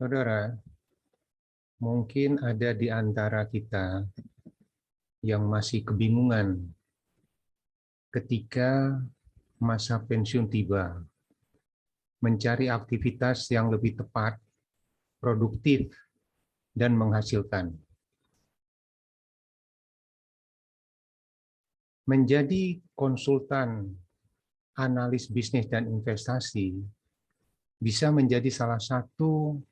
Saudara, mungkin ada di antara kita yang masih kebingungan ketika masa pensiun tiba, mencari aktivitas yang lebih tepat, produktif, dan menghasilkan. Menjadi konsultan analis bisnis dan investasi bisa menjadi salah satu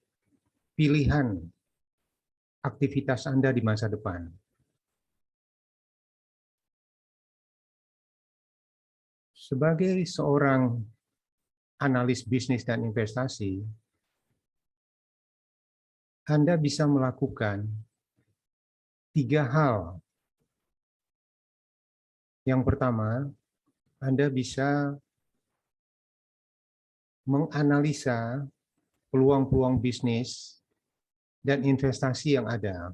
pilihan aktivitas Anda di masa depan. Sebagai seorang analis bisnis dan investasi, Anda bisa melakukan 3 hal. Yang pertama, Anda bisa menganalisa peluang-peluang bisnis dan investasi yang ada,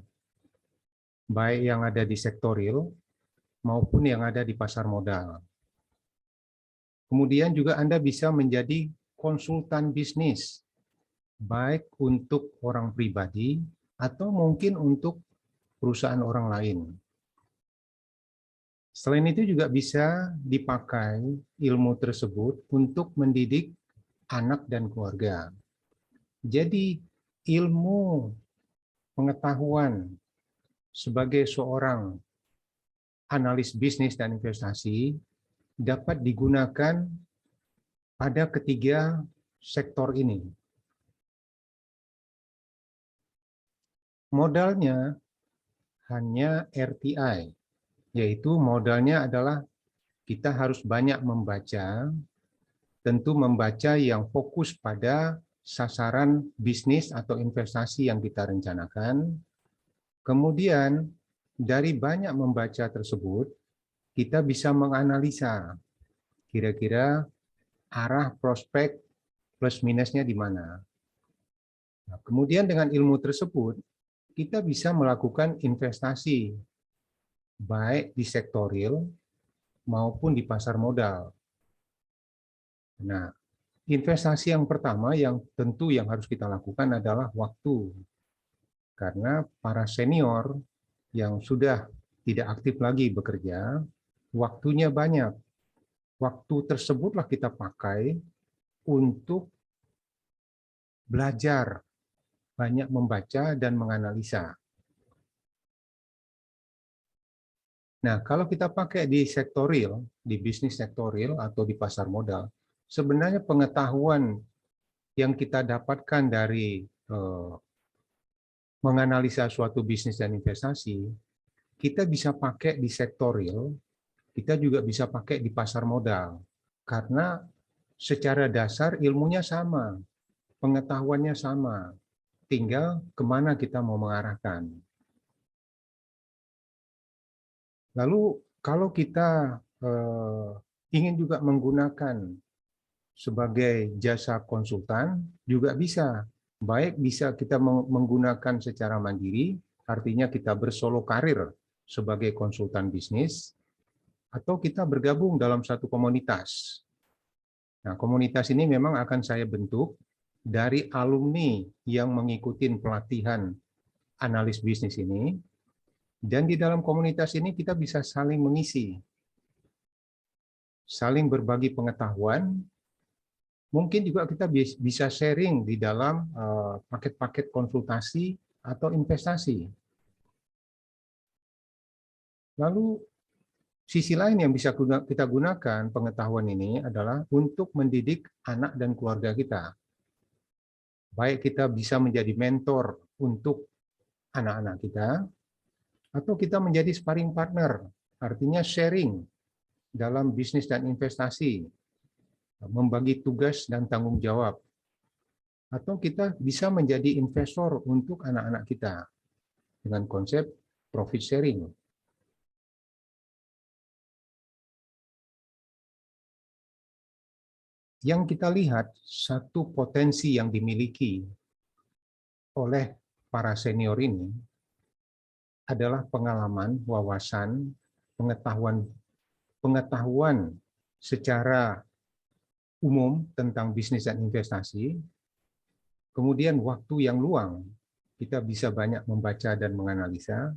baik yang ada di sektor real maupun yang ada di pasar modal. Kemudian juga Anda bisa menjadi konsultan bisnis, baik untuk orang pribadi atau mungkin untuk perusahaan orang lain. Selain itu juga bisa dipakai ilmu tersebut untuk mendidik anak dan keluarga. Jadi ilmu pengetahuan sebagai seorang analis bisnis dan investasi dapat digunakan pada ketiga sektor ini. Modalnya hanya RTI, yaitu modalnya adalah kita harus banyak membaca, tentu membaca yang fokus pada sasaran bisnis atau investasi yang kita rencanakan. Kemudian dari banyak membaca tersebut, kita bisa menganalisa kira-kira arah prospek plus minusnya di mana. Nah, kemudian dengan ilmu tersebut, kita bisa melakukan investasi, baik di sektor real maupun di pasar modal. Nah, investasi yang pertama yang tentu yang harus kita lakukan adalah waktu. Karena para senior yang sudah tidak aktif lagi bekerja, waktunya banyak. Waktu tersebutlah kita pakai untuk belajar, banyak membaca dan menganalisa. Nah, kalau kita pakai di sektor real, di bisnis sektor real atau di pasar modal, sebenarnya pengetahuan yang kita dapatkan dari menganalisa suatu bisnis dan investasi, kita bisa pakai di sektor real, kita juga bisa pakai di pasar modal. Karena secara dasar ilmunya sama, pengetahuannya sama, tinggal kemana kita mau mengarahkan. Lalu kalau kita ingin juga menggunakan sebagai jasa konsultan, juga bisa. Baik bisa kita menggunakan secara mandiri, artinya kita bersolo karir sebagai konsultan bisnis, atau kita bergabung dalam satu komunitas. Nah, komunitas ini memang akan saya bentuk dari alumni yang mengikuti pelatihan analis bisnis ini, dan di dalam komunitas ini kita bisa saling mengisi, saling berbagi pengetahuan, mungkin juga kita bisa sharing di dalam paket-paket konsultasi atau investasi. Lalu sisi lain yang bisa kita gunakan pengetahuan ini adalah untuk mendidik anak dan keluarga kita. Baik kita bisa menjadi mentor untuk anak-anak kita, atau kita menjadi sparring partner, artinya sharing dalam bisnis dan investasi, membagi tugas dan tanggung jawab. Atau kita bisa menjadi investor untuk anak-anak kita dengan konsep profit sharing. Yang kita lihat, satu potensi yang dimiliki oleh para senior ini adalah pengalaman, wawasan, pengetahuan secara umum tentang bisnis dan investasi, Kemudian waktu yang luang, kita bisa banyak membaca dan menganalisa.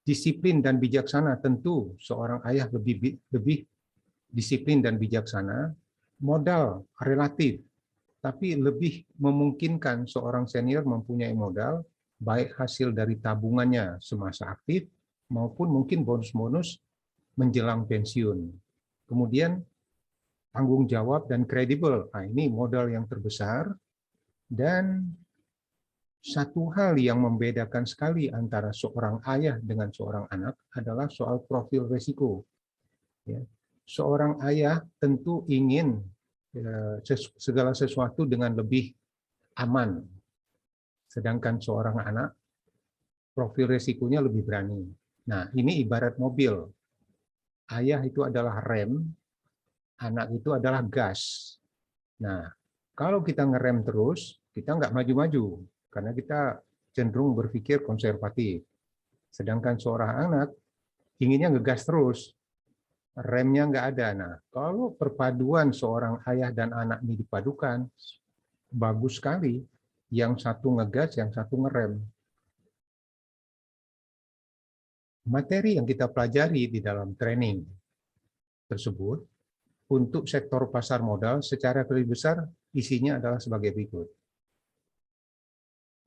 Disiplin dan bijaksana, tentu seorang ayah lebih disiplin dan bijaksana. Modal relatif, tapi lebih memungkinkan seorang senior mempunyai modal, baik hasil dari tabungannya semasa aktif, maupun mungkin bonus-bonus menjelang pensiun. Kemudian tanggung jawab dan kredibel, nah, ini modal yang terbesar. Dan satu hal yang membedakan sekali antara seorang ayah dengan seorang anak adalah soal profil risiko. Ya. Seorang ayah tentu ingin segala sesuatu dengan lebih aman, sedangkan seorang anak profil risikonya lebih berani. Nah, ini ibarat mobil. Ayah itu adalah rem, anak itu adalah gas. Nah, kalau kita ngerem terus, kita nggak maju-maju, karena kita cenderung berpikir konservatif. Sedangkan seorang anak inginnya ngegas terus, remnya nggak ada. Nah, kalau perpaduan seorang ayah dan anak ini dipadukan, bagus sekali. Yang satu ngegas, yang satu ngerem. Materi yang kita pelajari di dalam training tersebut untuk sektor pasar modal secara lebih besar isinya adalah sebagai berikut.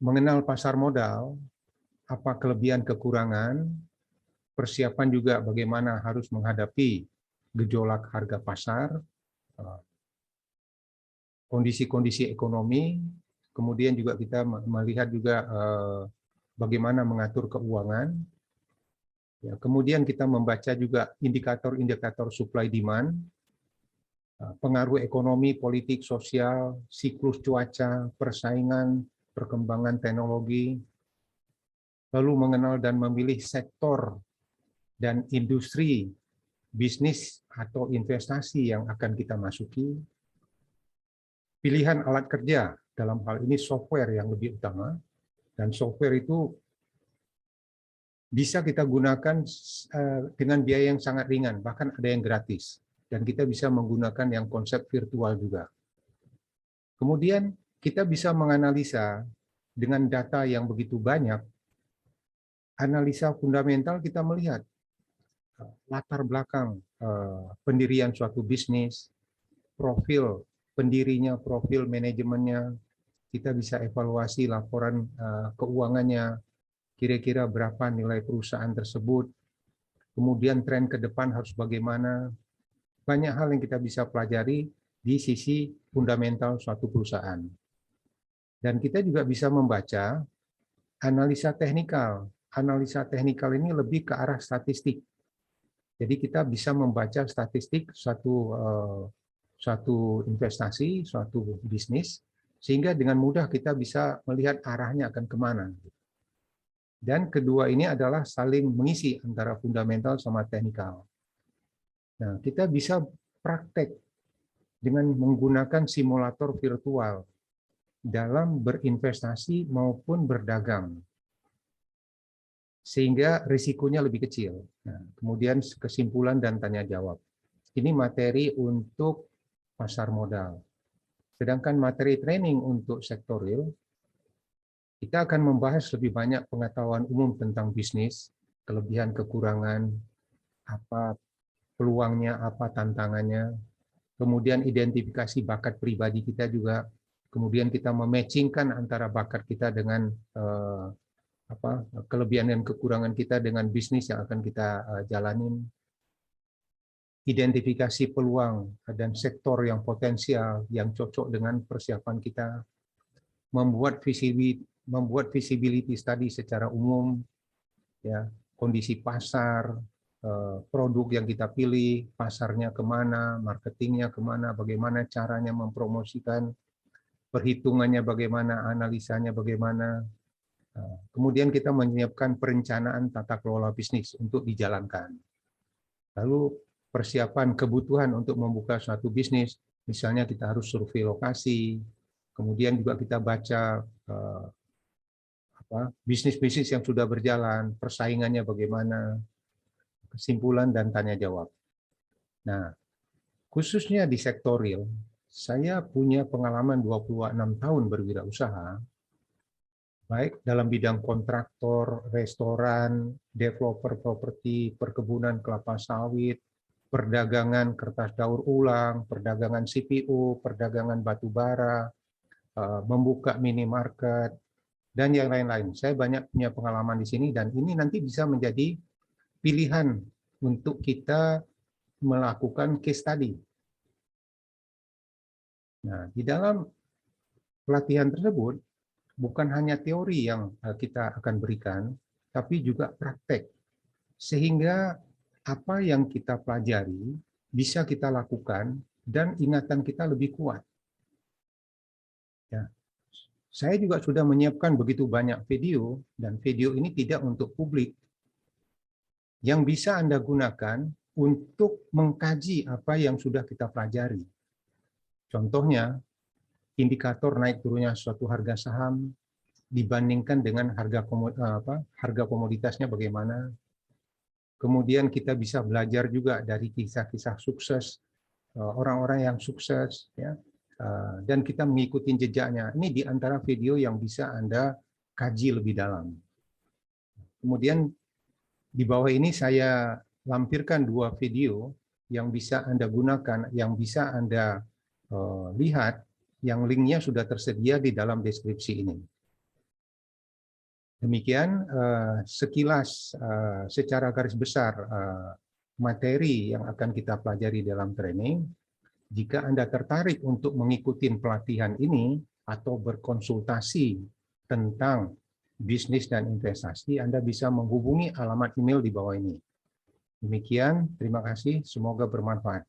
Mengenal pasar modal, apa kelebihan kekurangan, persiapan juga bagaimana harus menghadapi gejolak harga pasar, kondisi-kondisi ekonomi, kemudian juga kita melihat juga bagaimana mengatur keuangan. Ya, kemudian kita membaca juga indikator-indikator supply demand, pengaruh ekonomi, politik, sosial, siklus cuaca, persaingan, perkembangan teknologi, lalu mengenal dan memilih sektor dan industri bisnis atau investasi yang akan kita masuki, pilihan alat kerja, dalam hal ini software yang lebih utama, dan software itu bisa kita gunakan dengan biaya yang sangat ringan, bahkan ada yang gratis. Dan kita bisa menggunakan yang konsep virtual juga. Kemudian kita bisa menganalisa dengan data yang begitu banyak, analisa fundamental kita melihat latar belakang pendirian suatu bisnis, profil pendirinya, profil manajemennya, kita bisa evaluasi laporan keuangannya, kira-kira berapa nilai perusahaan tersebut, kemudian tren ke depan harus bagaimana. Banyak hal yang kita bisa pelajari di sisi fundamental suatu perusahaan. Dan kita juga bisa membaca analisa teknikal. Analisa teknikal ini lebih ke arah statistik. Jadi kita bisa membaca statistik suatu investasi, suatu bisnis, sehingga dengan mudah kita bisa melihat arahnya akan kemana. Dan kedua ini adalah saling mengisi antara fundamental sama teknikal. Nah, kita bisa praktek dengan menggunakan simulator virtual dalam berinvestasi maupun berdagang, sehingga risikonya lebih kecil. Nah, kemudian kesimpulan dan tanya jawab. Ini materi untuk pasar modal. Sedangkan materi training untuk sektor real, kita akan membahas lebih banyak pengetahuan umum tentang bisnis, kelebihan kekurangan, apa peluangnya, apa tantangannya, kemudian identifikasi bakat pribadi kita juga, kemudian kita mematchingkan antara bakat kita dengan kelebihan dan kekurangan kita dengan bisnis yang akan kita jalanin, identifikasi peluang dan sektor yang potensial yang cocok dengan persiapan kita, membuat visibility study secara umum, ya, kondisi pasar, produk yang kita pilih, pasarnya kemana, marketingnya kemana, bagaimana caranya mempromosikan, perhitungannya bagaimana, analisanya bagaimana. Kemudian kita menyiapkan perencanaan tata kelola bisnis untuk dijalankan. Lalu persiapan kebutuhan untuk membuka suatu bisnis, misalnya kita harus survei lokasi, kemudian juga kita baca bisnis-bisnis yang sudah berjalan, persaingannya bagaimana, kesimpulan dan tanya jawab. Nah, khususnya di sektor real, saya punya pengalaman 26 tahun berwirausaha, baik dalam bidang kontraktor, restoran, developer properti, perkebunan kelapa sawit, perdagangan kertas daur ulang, perdagangan CPO, perdagangan batu bara, membuka minimarket, dan yang lain-lain. Saya banyak punya pengalaman di sini, dan ini nanti bisa menjadi pilihan untuk kita melakukan case study. Nah, di dalam pelatihan tersebut, bukan hanya teori yang kita akan berikan, tapi juga praktek. Sehingga apa yang kita pelajari bisa kita lakukan dan ingatan kita lebih kuat. Ya. Saya juga sudah menyiapkan begitu banyak video, dan video ini tidak untuk publik, yang bisa Anda gunakan untuk mengkaji apa yang sudah kita pelajari. Contohnya, indikator naik turunnya suatu harga saham dibandingkan dengan harga komoditasnya bagaimana. Kemudian kita bisa belajar juga dari kisah-kisah sukses orang-orang yang sukses, ya, dan kita mengikuti jejaknya. Ini di antara video yang bisa Anda kaji lebih dalam. Kemudian di bawah ini saya lampirkan 2 video yang bisa Anda gunakan, yang bisa Anda lihat, yang linknya sudah tersedia di dalam deskripsi ini. Demikian sekilas secara garis besar materi yang akan kita pelajari dalam training. Jika Anda tertarik untuk mengikuti pelatihan ini atau berkonsultasi tentang bisnis dan investasi, Anda bisa menghubungi alamat email di bawah ini. Demikian, terima kasih, semoga bermanfaat.